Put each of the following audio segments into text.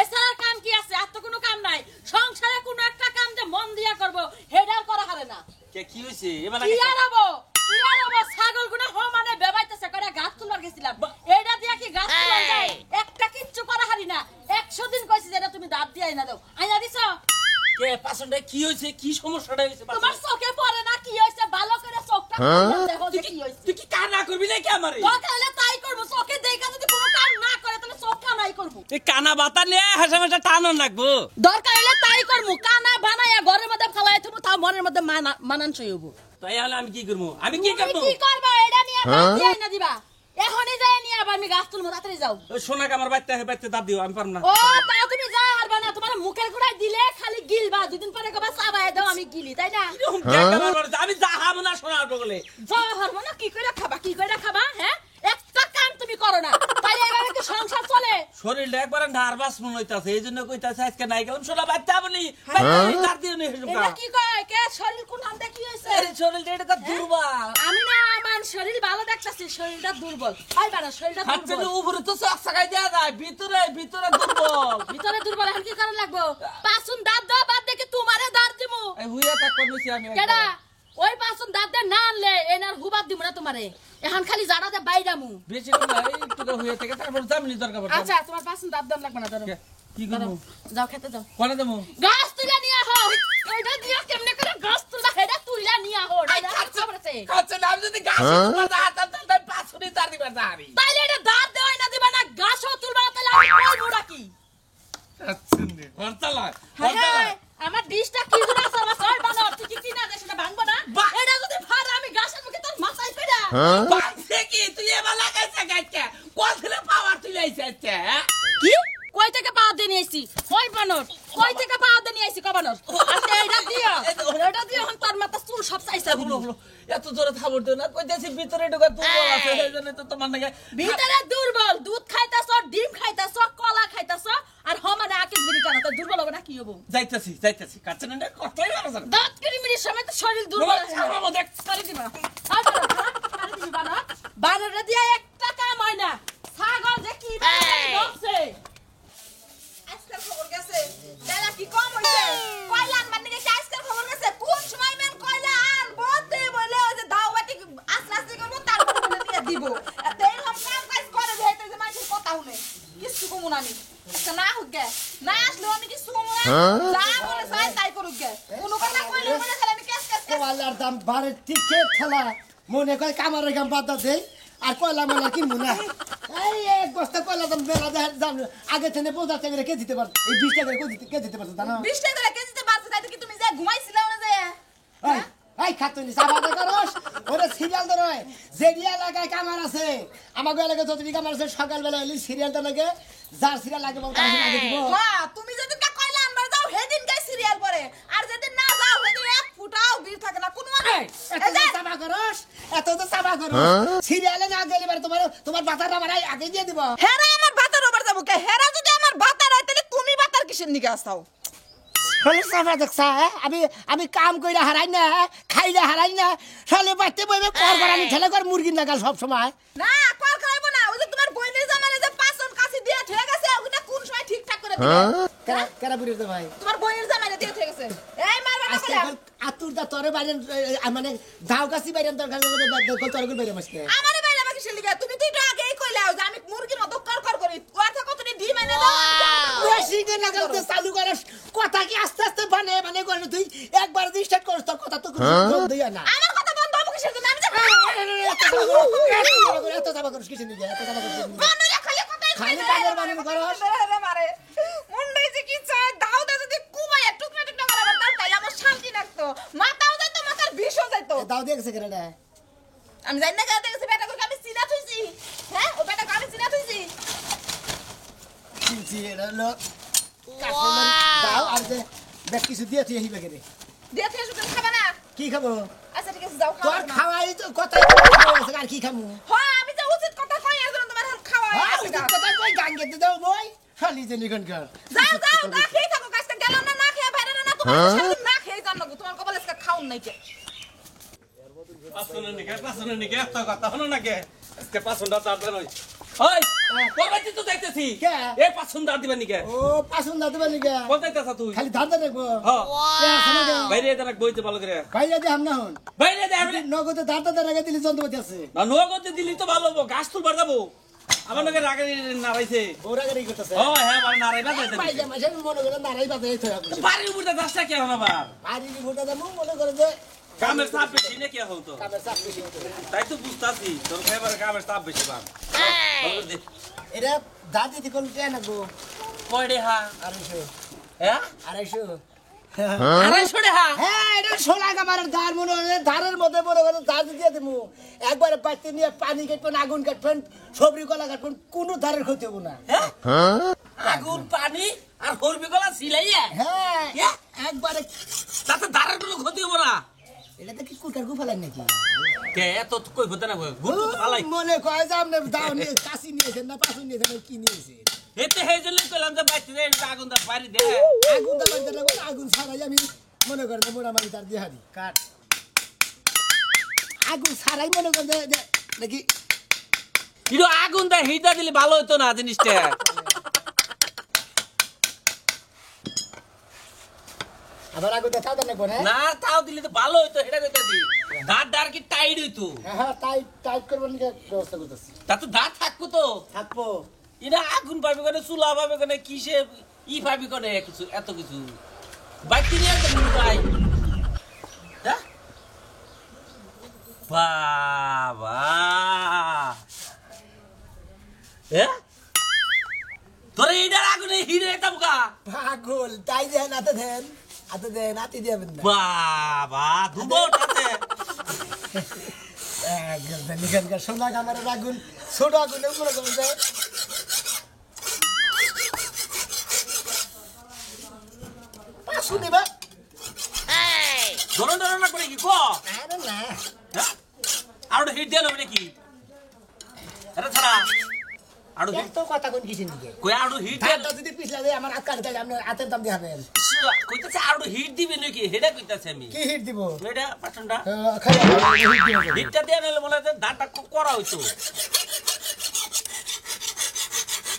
এছাড়া কাম কি আছে? আর তো কোনো কাম নাই। সংসারে কোনো একটা কাম যে মন দিয়া করব হেডার করা হারে না। কে কি হইছে এবারে কি আর হবো? ছাগল গুনা মানে বেবাইতেছে করে গাছ তুলবার গেছিলাম। এইটা দিয়া কি গাছ তুলন যায়? একটা কিচ্ছু করা হারি না। 100 দিন কইছি যে এটা তুমি দাঁত দিয়ে আইনা দাও। আইনা দিছো? কে পাছন্ডে কি হইছে? কি সমস্যাটা হইছে? তোমার চোখে পড়ে না কি হইছে? ভালো করে চোখটা দেখো যে কি হইছে। তুই কি কানা করবি নাকি আমারে? দরকার তাই করব। চোখে দেখা যদি কোনো কাম না করে তাহলে চোখ কানাই করব। তুই কানা বাতা নিয়ে হাসা টানো রাখবো। দরকার হলে তাই করব। কানা বানায়া ঘরের মধ্যে ফেলাই তুমি তাও মনের মধ্যে মানানসই হবো। তাই হলে আমি কি করব? আমি কি করব? কি করব? এটা নিয়ে দাঁত দিয়ে আইনা দিবা। এখনই যাই নিয়ে আবার আমি গাছ তুলবো। তাড়াতাড়ি যাও। ওই সোনাকে আমার বাইতে দাব দিও, আমি পারব না। ও তাও তুমি যা হারবা না। তোমার মুখের গুড়ায় দিলে খালি গিলবা। দুদিন পরে কবা চাবায় দাও আমি গিলি, তাই না? আমি যা হাবো না সোনার বগলে। যা হারবা না। কি কইরা খাবা? কি কইরা খাবা? হ্যাঁ, একটা কাম তুমি করো না। তাই এইভাবে কি সংসার চলে? শরীরটা একবারে নার্ভাস মনে হইতাছে, এইজন্য কইতাছে আজকে নাই গেলাম সোনা বাইতে আপনি দাব দিও নি। এটা কি কয়? কে শরীর কোন হাতে কি হইছে? শরীরটা এটা দুর্বল। আমি না আমার শরীর ভালো দেখতাছি, শরীরটা দুর্বল। আই বাড়া শরীরটা দুর্বল। উপরে তো চক চাকাই দেয়া যায়, ভিতরে দুর্বল। ভিতরে দুর্বল। এখন কি করা লাগবো? পাঁচুন দাঁত দাও, বাদ দেখি তোমারে দাঁত দিমু। এই হুইয়া তাক কইছি আমি। কেডা? ওই পাঁচুন দাঁত দে না আনলে এনার হুবাদ দিমু না তোমারে। এখন খালি জাড়া দে বাইরামু। বেশি করে না, একটু হুইয়া থেকে তারপর জামিনি দরকার পড়ে। আচ্ছা, তোমার পাঁচুন দাঁত দাম লাগবে না। ধরো কি করব? যাও খেতে যাও। কোনে দেবো? গাছ তুইলা নিয়া হো। ওইটা দিয়া কেমনে করে গাছ তুলা? হেডা তুইলা নিয়া হো। আচ্ছা না, আমি যদি গাছ তুলবা হাত তাই পাছুনি তার দিবা জানি। তাইলে এটা দাঁত দেওয়াই না দিবা না, গাছও তুলবা না, তাইলে আমি কইবো নাকি? আচ্ছা নে হরতালা আমার ডিশটা কি জন্য আছে? আমার সর বানাও। তুই কি কিনা দে সেটা ভাঙবো না? এটা যদি ফাড়ে আমি গাছের মুখে তোর মাথায় কইরা। বাজে কি তুই এবার লাগাইছ গাছকে? কোন থেকে পাওয়ার তুই লাইছ আচ্ছা? কি? কই থেকে পাওয়া দিয়ে নিয়েছি? কই বানর? কই থেকে পাওয়া দিয়ে নিয়েছি কবানর? আচ্ছা এইটা দিও। এটা দিও এখন তোর মাথা চুল সব চাইছে হলো হলো এত জোরে থাবর দিও না, কইতেছি ভিতরে ঢোকা দুর্বল আছে, সেইজন্য তো তোমার নাকি ভিতরে দুর্বল। দুধ খাইতাছ, ডিম খাইতাছ, কলা খাইতাছ আর হমানে আকিস বিড়ি টানা। তো দুর্বল হবে না কি হবো? যাইতাছি কাছে না কতই ভালো জানো। দাঁত কিরিমিরির সময় তো শরীর দুর্বল আছে। আমার দেখ করে দিবা। আর বানর বানরটা দিয়া একটা কাম হয় না। ছাগল যে কি বলছে আজকাল খবর গেছে। দাদা কি কম হইছে? কয়লা আনবার নাকি আজকাল খবর গেছে? কোন সময় মেন কয়লা আনবো তে বলে ওই যে দাও বাটি আস্তে আস্তে করবো তারপর বলে দিয়ে দিব। এত এরকম কাম কাজ করে দেয় যে মানুষের কথা শুনে কিছু কমু না আমি। আচ্ছা না হোক গে, না আসলেও আমি কিছু কমু না। যা বলে চাই তাই করুক গে। কোনো কথা কইলে মনে করে আমি কেস কেস কেস। কয়লার দাম বাড়ে ঠিক খেলা মনে কয় কামারের গাম বাদ দেই আর কয়লা মেলা কিনবো না। এই এক বস্তা কয়লা দাম মেলা দাম আগে থেকে 50 টাকা কে দিতে পারত, এই 20 টাকা কে দিতে পারত জানো? 20 টাকা করে কেজিতে বাড়ছে। তাই তো কি তুমি যে ঘুমাইছিলা না যে? এই এই খাতুনি সাবাদা করস ওরে সিরিয়াল ধরে জেডিয়া লাগায় কামার আছে আমাগো লাগে যতটি কামার আছে সকালবেলা এলি সিরিয়ালটা লাগে যার সিরিয়াল লাগে বলতা আগে দিব। হ্যাঁ, তুমি যদি কা কয়লা আনবার যাও হেদিন গাই সিরিয়াল পরে আর যেদিন না যাও হেদিন এক ফুটাও বীর থাকে না কোনো মানে। এত সাবা করস এত তো সাবা করস সিরিয়ালে না গেলি বার তোমার বাতাটা আমার আগে দিয়ে দিব। হেরা আমার বাতার ওপর যাবো কে? হেরা যদি আমার বাতার হয় তাহলে তুমি বাতার কিসের নিকে আসতাও? হলে সাবা দেখছা আমি কাম কইরা হারাই না খাইলে হারাই না শালে বাইতে বইবে কর কর আমি ঠেলে কর মুরগি নাগাল সব সময় না কল খাইবো না। ওই যে তোমার বইনের জামানে যে পাঁচন কাছে দিয়ে থয়ে গেছে ওটা কোন সময় ঠিকঠাক করে দিবে? কেরা বুড়ি তো ভাই তোমার বইনের জামানে দিয়ে থয়ে গেছে। এই মারবা না বলে আতুর দা তোরে বাইরে মানে দাও কাছি বাইরে দরকার করে তোরে করে বাইরে মাসকে আমারে বাইরে বাকি শেলি গা। তুমি তো একটু আগেই কইলাও যে আমি মুরগির মতো কর কর করি। কথা কতনি ডিম এনে দাও। বেশি দিন লাগাল তো চালু করস কথা কি আস্তে আস্তে বানে করে তুই একবার স্টার্ট করস তো কথা তো কোনো দেয়া না। আমার কথা বন্ধ হবে কিসের জন্য? আমি যে এত যাবা করস কিছু নিয়ে এত যাবা করস বন্ধ রে খালি কথাই কই খালি বানের বানের করস রে মারে মুন্ডাই যে কি চায় দাও দে যদি কুমায়া টুকরা টুকরা করে দাও তাইলে আমার শান্তি লাগতো। মাথাও যাইতো মাথার বিষও যাইতো। দাও দেখছে কেডা আমি জানি না কেন দেখছি বেটাকে আমি চিনা থইছি। হ্যাঁ ও বেটাকে আমি চিনা থইছি। কিনছি এটা হলো কাস্টমার দাও আর যে বেশ কিছু দিয়ে তুই হিবা করে দিয়ে থেকে শুধু খাবা না? কি খাবো? আচ্ছা ঠিক আছে যাও তোর খাও। খাওয়াই তো কথা আর কি খামু? হ্যাঁ আমি যে উচিত কথা কই এর জন্য তোমার হাত খাওয়া আছে না। কথা কই গান গেতে দাও বই খালি যে নিকন কর যাও যাও না খেয়ে থাকো কাজটা গেল না না খেয়ে বাইরে না তোমার সাথে না খেয়ে জানো তোমার কপালে আজকে খাউন নাই কে? পাছনে নিকে এত কথা হলো না কে? আজকে পাছনটা তাড়াতাড়ি ওই কবে তো দেখতেছি কে? এ পছন্দ আর দিবেন কে ও পাসুন দাদু বানি গে কোথায় তাছা তুই খালি ধার দা দেখবো হ্যাঁ কে আছে না বাইরে এদারা বইতে ভালো করে ভাইয়া দে আমনা হন বাইরে দে আমি নগদে ধার দা রেগে দিলি যন্ত্রপাতি আছে না নগদে দিলি তো ভালো হবো গাছ তুলবার যাবো আমার নাকি রাগে নাড়াইছে ওরা গাড়ি করতেছে ও হ্যাঁ মানে নাড়াইবা যাইতে ভাইয়া মাসে মনে করে নারাই বাজে এই তো বাড়ির উপরে গাছটা কে হন আবার আরি ভোটা দা মনে করে যে কামের চাপ বেশি না কে হতো কাবে চাপ বেশি তাই তো বুঝতাছি তোর এবারে কামের চাপ বেশি পান এটা দাঁত দিতে কোন কে না গো কয়ডে হা 250 হ্যাঁ 250 250 টাকা হ্যাঁ এটা সোনা কামারের ধার মনে হয় ধারের মধ্যে মনে করে দাঁত দিয়ে দেবো একবারে পাইতে নিয়ে পানি কাটবেন আগুন কাটবেন সবরি কলা কাটবেন কোনো ধারের ক্ষতি হবো না আগুন পানি আর হরবি গলা সিলাইয়া হ্যাঁ একবারে তাতে দাঁড়ার কোনো ক্ষতি হবো না এটা তো কি কুটার গুফালেন নাকি কে এত কই হতে না গুরু তো ভালাই মনে কয় যে আপনি দাও নিয়ে কাশি নিয়েছেন না পাশু নিয়েছেন না কি নিয়েছেন এতে হেজলে কইলাম যে বাইতে দে আগুন দা পারি দে আগুন দাও না আগুন ছাড়াই আমি মনে করেন মোড়া মারি তার দিয়ে হারি কাট আগুন ছাড়াই মনে করেন যে নাকি ইরো আগুন দা হিটা দিলে ভালো হতো না জিনিসটা আবার আগুন দাও তাও না কোনে না তাও দিলে তো ভালো হতো এটা কইতাছি দাঁত ডার কি টাইট হইতো হ্যাঁ টাইট করবেন কি ব্যবস্থা করতেছি তা তো দাঁত থাকবো তো থাকবো ইরা আগুন পাবি কোনে চুলা পাবি কোনে কিসে ই পাবি কোনে কিছু এত কিছু বাইতে নিয়ে তো ভাই হ্যাঁ বাবা এ তোর এইটার আগুনে হিরে একটা বোকা পাগল তাই দেন আতে দেন আতি দিবেন না বাবা দুবোটাতে একদম নিখানকার সোনা কামারের আগুন ছোট আগুনে মনে করেন যে পাশু নিবা ধরন ধরন না করে কি কো আরে না হ্যাঁ? আর হিট দেন হবে নাকি আরে ছাড়া আর এত কথা কোন কিছু নিকে কই আর হিট দেন ধারটা যদি পিছলা দেয় আমার হাত কাটতে আপনার হাতের দাম দিবেন কইতাছে আর হিট দিবে নাকি হেডা কইতাছে আমি কি হিট দিব এটা পাটনটা খাই হিট দিব হিটটা দেন হলে বলে যে দাঁতটা করা হইতো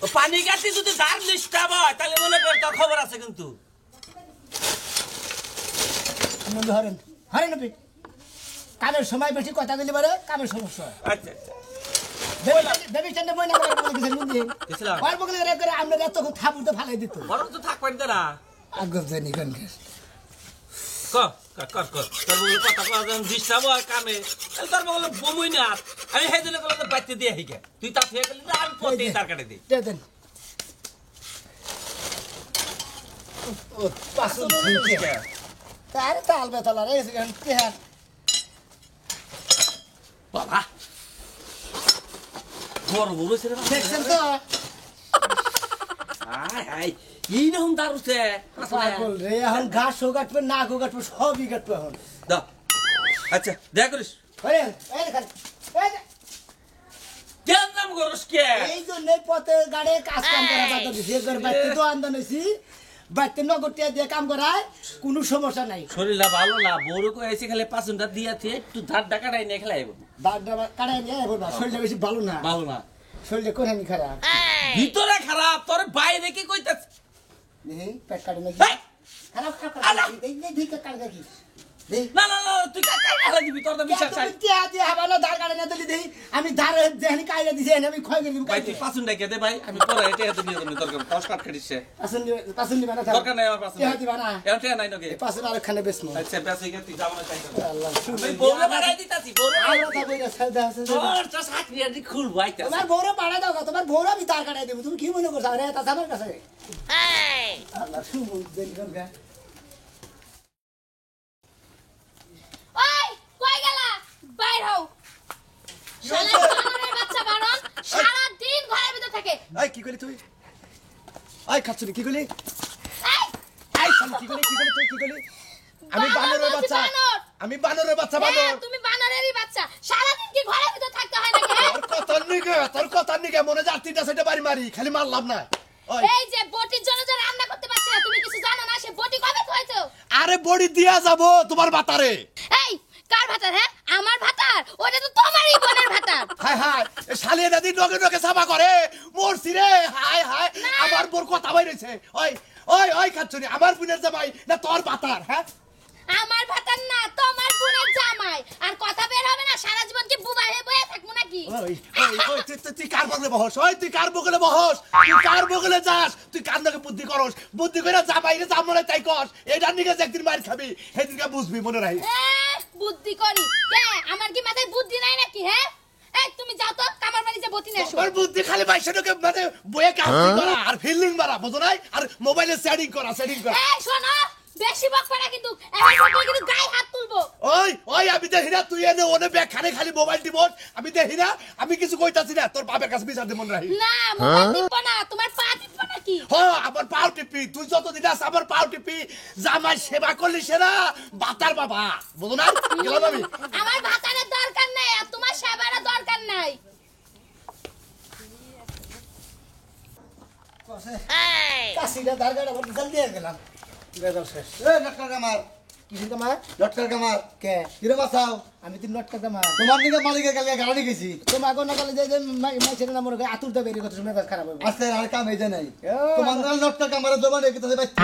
ও পানি কাটি যদি দাঁত নিষ্টাব হয় তাহলে মনে কর তোর খবর আছে কিন্তু মন ধরেন হরেন আপনি কামের সময় বেশি কথা বলি পারে কামের সমস্যা হয় আচ্ছা আচ্ছা বেবি স্ট্যান্ডে বই না করে কিছু বুঝি গেছিলাম আর বগলে করে আমরা এত থাপুতে ফালাই দিত বরং তো থাক পারি না আগব জানি কোন কর তোর বলে কথা কর যখন ডিস্টার্ব হয় কামে তাহলে তোর বলে বমুই না আর। আমি হেজলে কলে তো বাইতে দিয়ে হিকে তুই তা ফেয়ে গেলি আমি পথে তার কাটে দিই দেন ও পাসু তার তাল বেতলা রে এখান তেহার বাবা বড় বড় ছেলে দেখছেন তো আয় আয় এই রকম দারুছে পাগল রে এখন ঘাস ও কাটবে না গো কাটবে সবই কাটবে এখন দাও আচ্ছা দেখা করিস ওরে এই দেখ কেন নাম করস কে এই জন্য পথে গাড়ি কাজ কাম করা বাদ দিছি একবার বাইতে তো আন্দন হইছি বাইতে নগটিয়া দিয়ে কাম করায় কোনো সমস্যা নাই শরীরটা ভালো না বড় করে এসে খালি পাঁচটা দিয়াছে একটু ধার ডাকাটাই নিয়ে খেলাইব দাঁড়া কাটাই নিয়ে বলবা শরীরটা বেশি ভালো না ভালো না শরীরটা কোথায় খারাপ ভিতরে খারাপ তোর বাইরে কি কইতাছ নেই পেট কাটে নাকি এই! খারাপ খারাপ আলা! এই দিক কাটে নাকি দেই না না না তুই কাকাই খেলা দিবি তোর তো বিশ্বাস নাই আমি ধারে যেখানে কাইরা দিছি আমি ক্ষয় করে দিব ভাই তুই পাঁচুন ডাকে দে ভাই আমি পরে এটা হাতে নিয়ে যাবো তোর দশ কাট খাটিছে পাসুন দিবা না দরকার নাই আমার পাঁচুন দিবা না এখন টেয়া নাই নাকি পাসুন আর খানে বেসমু আচ্ছা বেশি গেছি যাবো না চাইতে আল্লাহ আমি বউরে বাড়াই দিতাছি বউরে আলো তা বইরা সাদা আছে তোর তো চাকরি আর খুলবো আইতাছে তোমার বউরা পাড়া দাও তোমার বউরা আমি তার কাটাই দেব তুমি কি মনে করছ আরে তা আমার কাছে আল্লাহ শুভ দেন গা ওই কই গেলা বাইর হও শালা বানরের বাচ্চা বানর সারা দিন ঘরের ভিতর থাকে এই কি কইলি তুই এই খাচ্ছনি কি কইলি এই এই শালা কি কইলি তুই কি কইলি আমি বানরের বাচ্চা আমি বানরের বাচ্চা হ্যাঁ, তুমি বানরেরই বাচ্চা সারা দিন কি ঘরের ভিতর থাকতে হয় নাকি হ্যাঁ? তোর কথা নিকে মনে যা তিনটা সাইডে বাড়ি মারি খালি মারলাম না ওই এই যে বটির জন্য যে রান্না করতে পারছি না তুমি কিছু জানো না সে বটি কবে খাইছো আরে বড়ি দিয়া যাব তোমার বাতারে এই কার ভাতার হ্যাঁ আমার ভাতার ওটা তো তোমারই বোনের ভাতার হায় হায় শালিয়ে দাদি নগে নগে সাফা করে মরছি রে হায় হায় আমার বোর কথা বাইরেছে ওই ওই ওই খাচ্ছনি আমার বোনের জামাই না তোর বাতার হ্যাঁ আমার ভাতার না তোমার বোনের জামাই আর কথা বের হবে না সারা জীবন কি বুবা হয়ে বয়ে থাকবো নাকি ওই ওই ওই তুই কার বগলে বহস ওই তুই কার বগলে বহস তুই কার বগলে যাস তুই কার নাকি বুদ্ধি করস বুদ্ধি করে জামাইরে জামলে তাই কস এইটার নিকে একদিন মার খাবি সেদিনকে বুঝবি মনে রাখি বুদ্ধি করি কে আমার কি মাথায় বুদ্ধি নাই নাকি হ্যাঁ এই তুমি যাও তো কামার বাড়ি যে বতি নেছো ওর বুদ্ধি খালি বাইশটাকে মানে বয়ে কাস্টিং করা আর ফিল্ডিং মারা বুঝো নাই আর মোবাইলে সেটিং করা এই শোনো বেশি বকবা না কিন্তু এবার বকলে কিন্তু গায়ে হাত তুলবো ওই ওই আমি দেখি না তুই এনে ওনে ব্যাগ খালি মোবাইল টিপস আমি দেখি না আমি কিছু কইতাছি না তোর বাপের কাছে বিচার দে মন রাখি না মোবাইল টিপবো না তোমার পা টিপবো নাকি আমার পাও টিপি তুই যতদিন আস আমার পাও টিপি জামাই সেবা করলি সেরা বাতার বাবা বুঝো না গেলাম আমি আমার ভাতারের দরকার নাই আর তোমার সেবারও দরকার নাই কাশিটা দারগাটা বলতে জলদি গেলাম বেজার শেষ নটকার কামার কিছু তোমার নটকার কামার কে হিরো বাঁচাও আমি তো নটকা তোমার তোমার দিকে মালিকের কাছে গাড়ি গেছি তোমার কোন কালে যে মাইছের নাম মনে আতুর দা বেরি কথা শুনে খারাপ হবে আজকে আর কাম হইতে নাই তোমার নাল নটকার কামারের দোকান রেখে তো বাইতে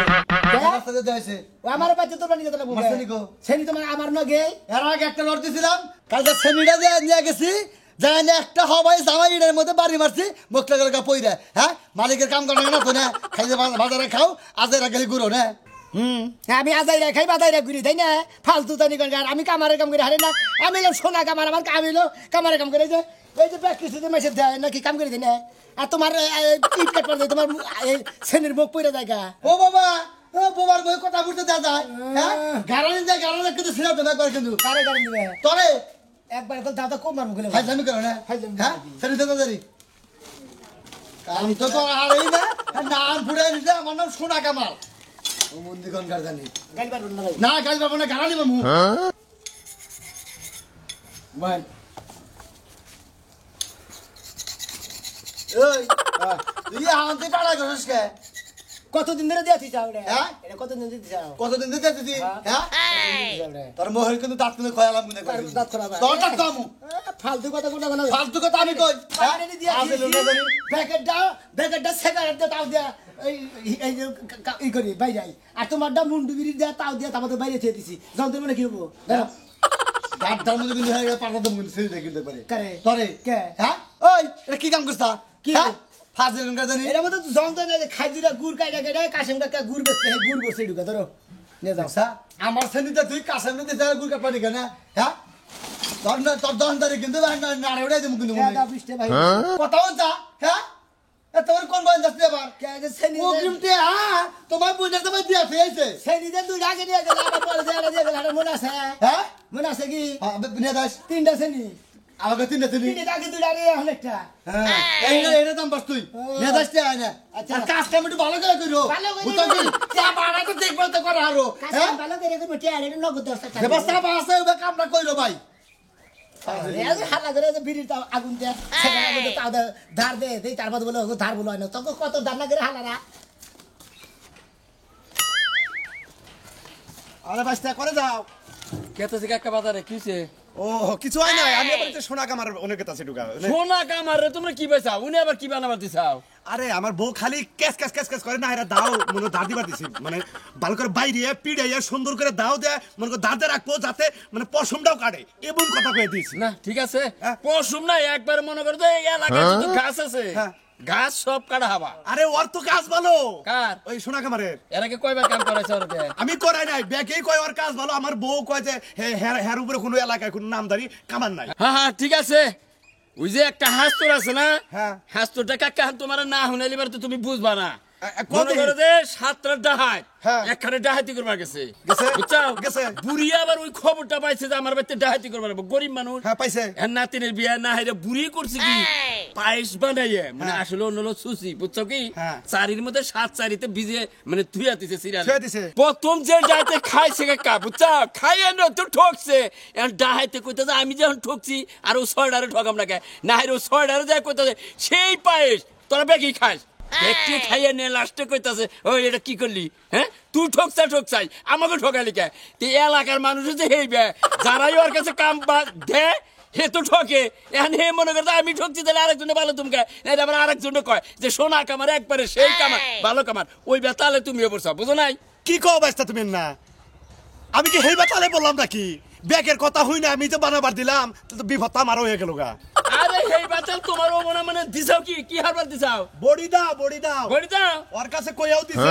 রাস্তাতে যাইছে ও আমার বাচ্চা তোর বানি কথা বলবে মাসনিকো সেনি তোমার আমার নগে এর আগে একটা লড় দিছিলাম কালকে সেমিটা দিয়ে নিয়ে গেছি যাই না একটা হবাই জামাইটার মধ্যে বাড়ি মারছি মুখটা গেলে পইরা হ্যাঁ মালিকের কাম করে না তো না খাইতে বাজারে খাও আজের আগে ঘুরো না আমি আজাইরা খাই বাজাইরা ঘুরি তাই না ফালতু তানি করে আর আমি কামারের কাম করে হারে না আমি এলাম সোনা কামার আমার কামিলো কামারের কাম করে যে এই যে প্র্যাকটিস মেসেজ দেয় নাকি কাম করে দিই না আর তোমার ইট কাট করে তোমার শ্রেণীর মুখ পড়ে যায় গা ও বাবা ও বাবার বই কথা বলতে দেওয়া যায় হ্যাঁ গাড়ি যায় গাড়ি কিন্তু ছিলাম তো একবার কিন্তু কারে গাড়ি দিবে তরে একবার তো দাদা কম মারবো গেলে ফাইজলামি করো না ফাইজলামি হ্যাঁ করবি। সেটা তো দাদারি আমি তো তোর হারেই না নাম ফুড়ে নিতে আমার নাম সোনা কামাল ও মন্দিরগণ গার্জানি গাড়ি পারবো না না গাড়ি পাবো না গাড়ি মামু মান ওই তুই আমাকে টাড়া করিস কে কতদিন ধরে দিয়েছি চাউরে হ্যাঁ? এটা কতদিন দিতে চাও কতদিন দিতে দিদি হ্যাঁ তোর মোহর কিন্তু দাঁত কিন্তু খয়ালাম মনে করি দাঁত খোলাবা। তোর দাঁত কামু ফালতু কথা কোনা কোনা ফালতু কথা আমি কই হ্যাঁ বাইরে দিয়েছি আসলে লোনা জানি ব্যাকেটটা সেকারেট দিয়ে তাও দিয়া এই যে ই করি বাইরে যাই আর তোমারটা মুন্ডু বিড়ি দেয়া তাও দিয়া তারপর বাইরে ছেড়ে দিছি যন্ত্র মানে কি হবো দেখো দাঁতটার মধ্যে কিন্তু হয়ে গেল পাটা দম কিন্তু ছেড়ে দেখতে পারে কারে? তোরে কে? হ্যাঁ ওই এটা কি কাম করছা কি? হ্যাঁ ফাজিল লোনা জানি এর মধ্যে যন্ত্র নেই খাইজিরা গুড় কাইটা কাইটা কাশিম কাকা গুড় বেচতে গুড় বসে ঢুকে ধরো নিয়ে যাও আচ্ছা আমার শ্রেণীতে তুই কাশের মধ্যে যারা গুড় কাটপানি কেন হ্যাঁ তোর না তোর দহনদারি কিন্তু নাড়ে উড়াই দেবো কিন্তু হ্যাঁ দা বৃষ্টি ভাই কথা বলছা হ্যাঁ তোর কোন বয়স যাচ্ছে আবার কে যে সেনি ও কিমতে হ্যাঁ তোমার বইনের তোমার দিয়া ফেয়েছে সেনি যে দুই আগে দিয়ে গেল আবার পরে দিয়ে গেল আর মনে আছে হ্যাঁ মনে আছে কি নিয়ে দাস তিনটা সেনি আমাকে তিনটা তুমি তিনটা আগে দুইটা আগে অনেকটা হ্যাঁ এইটা দাম বাস তুই নিয়ে দাস আয় না আচ্ছা। আর কাজটা আমি একটু ভালো করে করিও ভালো করে বুঝছো কি যা বাড়া তো দেখবো তো করা আরো হ্যাঁ কাশিম ভালো করে করবো টিয়া এটা নগদ 10 টাকা ব্যবস্থা আছে ওই কামটা কইরো ভাই হালা করে বিড়ির তাও আগুন দেয় সেখানে আগুন দিয়ে তাও ধার দে দেই তারপর বলে ধার বলো হয় না তখন কত ধার না করে হালারা আরে বাস্তা করে যাও কেতে থেকে একটা বাজারে কিছে ও কিছু হয় না আমি আবার সোনা কামার অনেক কাছে ঢুকা সোনা কামার রে তোমরা কি পাইছাও উনি আবার কি বানাবার দিছাও আরে আমার বউ খালি ক্যাস ক্যাস ক্যাস ক্যাস করে না এরা দাও মনে দাঁত দিবার দিছি মানে ভালো করে বাইরে পিড়াইয়া সুন্দর করে দাও দেয় মনে করে দাঁতে রাখবো যাতে মানে পশমটাও কাটে এবং কথা কয়ে দিয়েছি না ঠিক আছে হ্যাঁ। পশুম না একবার মনে করো যে এই এলাকায় শুধু গাছ আছে হ্যাঁ। গাছ সব কাটা হবা আরে ওর তো কাজ ভালো কার ওই সোনা কামারের এর আগে কয়বার কাম করাইছে ওরকে আমি করাই নাই ব্যাকেই কয় ওর কাজ ভালো আমার বউ কয় যে হের উপরে কোনো এলাকায় কোনো নামদারি কামার নাই হ্যাঁ হ্যাঁ ঠিক আছে ওই যে একটা হাস্তর আছে না হ্যাঁ। হাস্তরটা কাকা তোমার না হুনাইলে তো তুমি বুঝবা না কত মনে করো যে 7টা ডাহাত হ্যাঁ। একখানে ডাহাতি করবার গেছে গেছে? বুঝছাও গেছে। বুড়ি আবার ওই খবরটা পাইছে যে আমার বাড়িতে ডাহাতি করবার গরিব মানুষ হ্যাঁ পাইছে এর নাতিনের বিয়া না হাইরে বুড়ি করছে কি পায়েস বানাইয়ে মানে আসলে অন্য লোক সুসি বুঝছো কি হ্যাঁ। চারির মধ্যে 7 চারিতে ভিজে মানে থুইয়া দিছে সিরিয়াল থুইয়া দিছে। প্রথম যে যাইতে খাইছে কাকা বুঝছো খাইয়ে ন তো ঠকছে এখন ডাহাইতে কইতে যে আমি যখন ঠকছি আর ও 6টারে ঠকাম না কে না হাইরে ও 6টারে যায় কইতে সেই পায়েস তোরা বেগি খাস একটু খাইয়ে নে লাস্টে কইতাছে ওই এটা কি করলি হ্যাঁ তুই ঠকছাই আমাকে ঠকালি কে তুই এলাকার মানুষ যে হেইবে যারাই ওর কাছে কাম দে হে তো ঠকে এখন হে মনে করে আমি ঠকছি তাহলে আরেকজনে ভালো তুমি এটা আবার আরেকজনে কয় যে সোনা কামার একবারে সেই কামার ভালো কামার ওই বেতালে তুমিও পড়ছো বুঝো নাই কি কও বাইস্তা তুমি না আমি কি হেই বাতালে বললাম নাকি ব্যাগের কথা হই না আমি তো বানাবার দিলাম তো বিপদ আমারও হয়ে গেল গা আরে হেই বেতাল তোমার ও মনে মানে দিছাও কি হারবার দিছাও বড়ি দাও বড়ি দাও ওর কাছে কইয়াও দিছে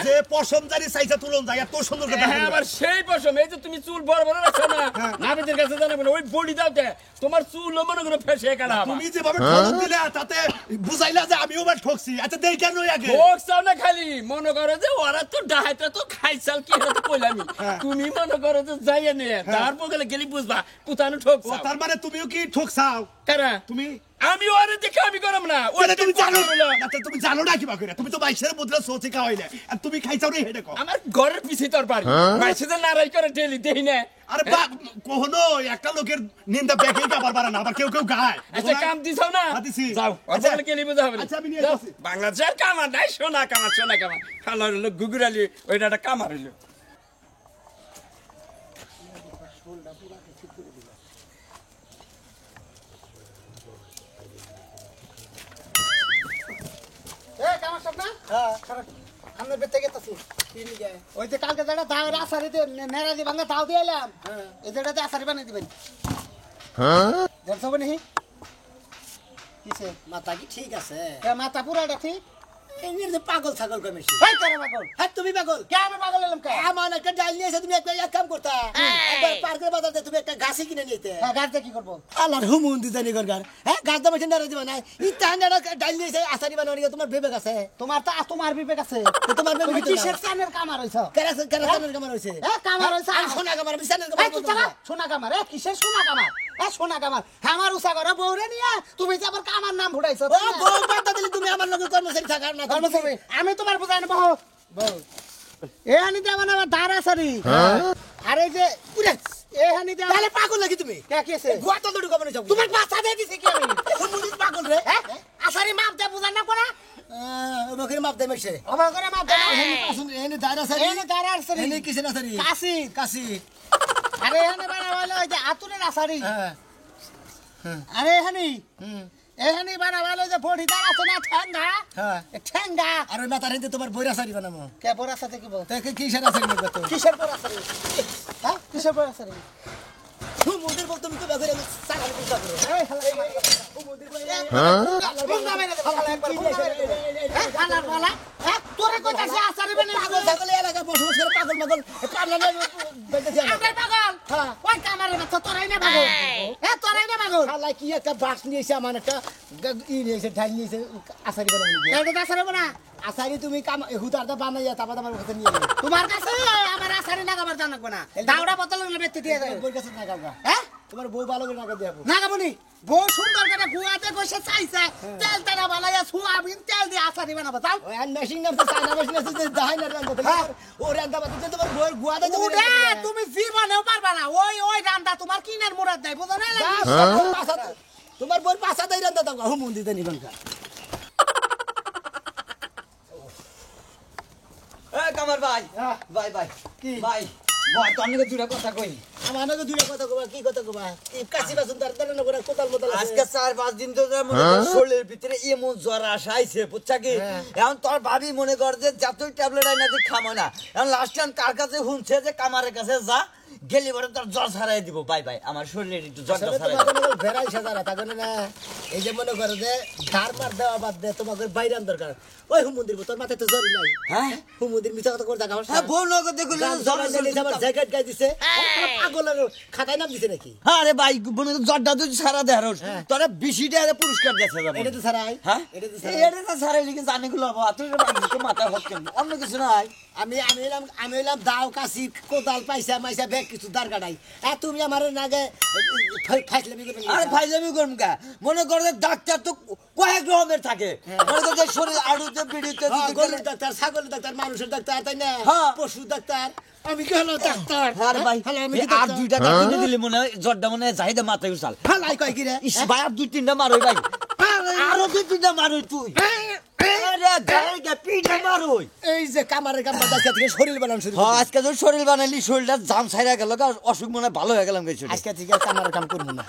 যে পশমজারি সাইজা তুলন যায় এত সুন্দর করে হ্যাঁ আবার সেই পশম এই যে তুমি চুল বড় বড় রাখছো না নাবিদের কাছে জানা বলে ওই বডি দাও তে তোমার চুল মনে করে ফেসে কাটা তুমি যেভাবে খবর দিলে তাতে বুঝাইলা যে আমিও বা ঠকছি আচ্ছা দেই কেন আগে ঠকছাও না খালি মনে করো যে ওরা তো ডাহাইটা তো খাইছাল কি হতে কইলামি তুমি মনে করো যে যাইয়া নে তারপর গেলে বুঝবা পুতানো ঠকছ তার মানে তুমিও কি ঠকছাও কারা তুমি আমি ওরে দেখে আমি করম না ওরে তুমি জানো না তুমি জানো না কি বা করে তুমি তো বাইশের বদলে সোচে খাওয়াইলে আর তুমি খাইছাও রে হেডে কো আমার ঘরের পিছে তোর বাড়ি বাইশে নারাই করে ডেলি দেই না আরে কখনো একটা লোকের নিন্দা ব্যাগেই কাবার পারে না আবার কেউ গায় আচ্ছা কাম দিছাও না দিছি যাও আচ্ছা ওরে কেলি বুঝা হবে আচ্ছা আমি নিয়ে যাও, আসছি বাংলাদেশের কামার নাই সোনা কামার খালো হলো গুগুরালি ওইটা একটা কামার হইলো এ কামার সব না হ্যাঁ আমরা বেতে গেতাছি ওই যে কালকে যেটা দাওয়ের আসারিতে নেড়া দি ভাঙা দাও দিয়ে এলাম এই যেটাতে আসারি বানিয়ে দিবেন হ্যাঁ দেখছো বনি কিসে মাথা কি ঠিক আছে মাথা পুরাটা ঠিক এই যে পাগল ছাগল কমেছি এই করে পাগল হ্যাঁ তুমি পাগল কে আমি পাগল এলাম কে আমার একটা ডাল নিয়ে এসে তুমি একটা কাম করতা একবার পার্কের বাজারে তুমি একটা গাছে কিনে নিতে হ্যাঁ গাছটা কি করব আল্লাহর হুমুন্দি জানি করগার হ্যাঁ গাছটা মেশিন দাঁড়া দিবা না এই তান্ডাটা ডাল নিয়ে এসে আসারি বানানো তোমার বিবেক আছে তোমার বিবেক আছে তোমার বিবেক কিসের কানের কামার হইছো কানের কামার হইছে হ্যাঁ কামার হইছে আর সোনা কামার বিছানের কামার সোনা কামার কিসের সোনা কামার সোনা কামার আমার উষা করে বউরে নিয়ে তুমি যে আবার কামার নাম ফুটাইছো বউ বাদ দিলে তুমি আমার লগে কর্মচারী থাকার না কর্মচারী আমি তোমার বুঝাই না বউ এ হানি দে মানে আমার দাঁড়া সারি আরে যে এ হানি দে তাহলে পাগল লাগি তুমি কে কি আছে গোয়া তো দুটো কবনে যাও তোমার পাছা দিয়ে দিছে কি আমি মুন্দির পাগল রে আসারি মাপ দে বুঝান না কোনা ওবকরে মাপ দে মেশে ওবকরে মাপ দে এনে দাঁড়া সারি এনে কিসের আসারি কাশি আরে এখানে বানাবাইলো ওই যে আতুরের আসারি আরে এখানে বানাবাইলো যে বড়িদার আছে না ঠেঙ্গা আর ওই মাথার হিন্দে তোমার বইরা সারি বানাবো কে বড়া সাথে কি বল তুই কিসের আসারি নেবে তো কিসের বড়া সারি হ্যাঁ কিসের বড়া সারি মুদির বল তুমি তো বাজারে সাগাল করতে পারো এই মুদির বল বন্ধা মেরে দে ভালো একবার খালার বালা তোরে কইতাছে আসারি বানাই পাগল ছাগল এলাকা বসবাস করে পাগল পাগল আমরা পাগল হ্যাঁ ওই কামারে বাচ্চা তোরাই না পাগল তোরাই না পাগল শালা কি একটা বাস নিয়েছে আমার একটা নিয়েছে ঢাল নিয়েছে আসারি বানাবো এটা আসারি বানা আসারি তুমি কাম হুতারটা বানাইয়া তারপর আমার কাছে নিয়ে তোমার কাছে আমার আসারি না কামার জানা না দাওড়া বোতল বেতে দিয়ে দেয় বউর কাছে না গাওগা হ্যাঁ তোমার বউ ভালো করে নাকা দেবো না গাবনি বউ সুন্দর করে গুয়াতে বসে চাইছে তেল তারা বানাইয়া সোয়াবিন তেল দিয়ে আসারি বানাবো তাও ওই মেশিন নাম তো চায়না মেশিন আছে যে দাহাই না রান্না ও রান্না বানাতে তোমার বউর গুয়াতে তুমি জীবনেও পারবা না ওই রান্না তোমার কিনার মুরাদ দেয় বুঝো না তোমার বউর পাশা দেই রান্না দাও হুমুন দিতে নিবেন কা কামার ভাই কি ভাই ভাই তো আপনাকে দুটা কথা কই আমাকে দুইটা কথা কবা কি কথা কবা এই কাশি বাসন দাঁড় না করে কোতাল মোতাল আজকে 4-5 দিন ধরে মনে কর শরীরের ভিতরে এমন জ্বর আসাইছে বুঝছা কি এখন তোর ভাবি মনে কর যে যতই ট্যাবলেট আইনা দি খামো না এখন লাস্ট টাইম কার কাছে শুনছে যে কামারের কাছে যা গেলি বড় তোর জ্বর ছাড়াই দিব বাই আমার শরীরে একটু জ্বরটা ছাড়াই তোমাকে ভেড়াই সাজারা তা না এই যে মনে করে যে ধার মার দেওয়া বাদ দে তোমাকে বাইরান দরকার ওই হুমুন্দির তোর মাথায় তো জ্বরই নাই হ্যাঁ হুমুন্দির মিছা কথা করে দেখা হ্যাঁ বউ নগদ দেখলে জ্বর আমার জ্যাকেট গাই দিছে পাগলের খাতায় নাম দিছে নাকি আরে ভাই মনে কর জ্বরটা তুই সারা দে হারস তোরা 20 টাকা পুরস্কার দিয়েছে যাবে এটা তো সারাই হ্যাঁ এটা তো সারাই লিখে জানি গুলো তুই মাথা হক কেন অন্য কিছু নাই আমি এলাম দাও কাশি কোদাল পয়সা মাইসা ব্যাগ কিছু দাঁড় কাটাই তুমি আমার নাগে ফাইজলামি করবে আরে ফাইজলামি করব কা মনে কর যে ডাক্তার তো কয়েক রকমের থাকে মনে কর যে শরীর আড়ুতে বিড়িতে গরুর ডাক্তার ছাগলের ডাক্তার মানুষের ডাক্তার তাই না পশু ডাক্তার আমি কি হলো ডাক্তার আরে ভাই আর 2 টাকা কিনে দিলে মনে হয় জ্বরটা মনে হয় জাহিদা মাথায় উছাল ফালাই কয় কি রে ইস ভাই আর 2-3টা মারোই ভাই আরো 2-3টা মারোই তুই আরে গায়ে পিঠে মারোই এই যে কামারের কাম বাদ আজকে থেকে শরীর বানানো শুরু হ্যাঁ আজকে তো শরীর বানাইলি শরীরটা জাম ছাইরা গেল অসুখ মনে ভালো হয়ে গেলাম গেছে আজকে থেকে কামারের কাম করব না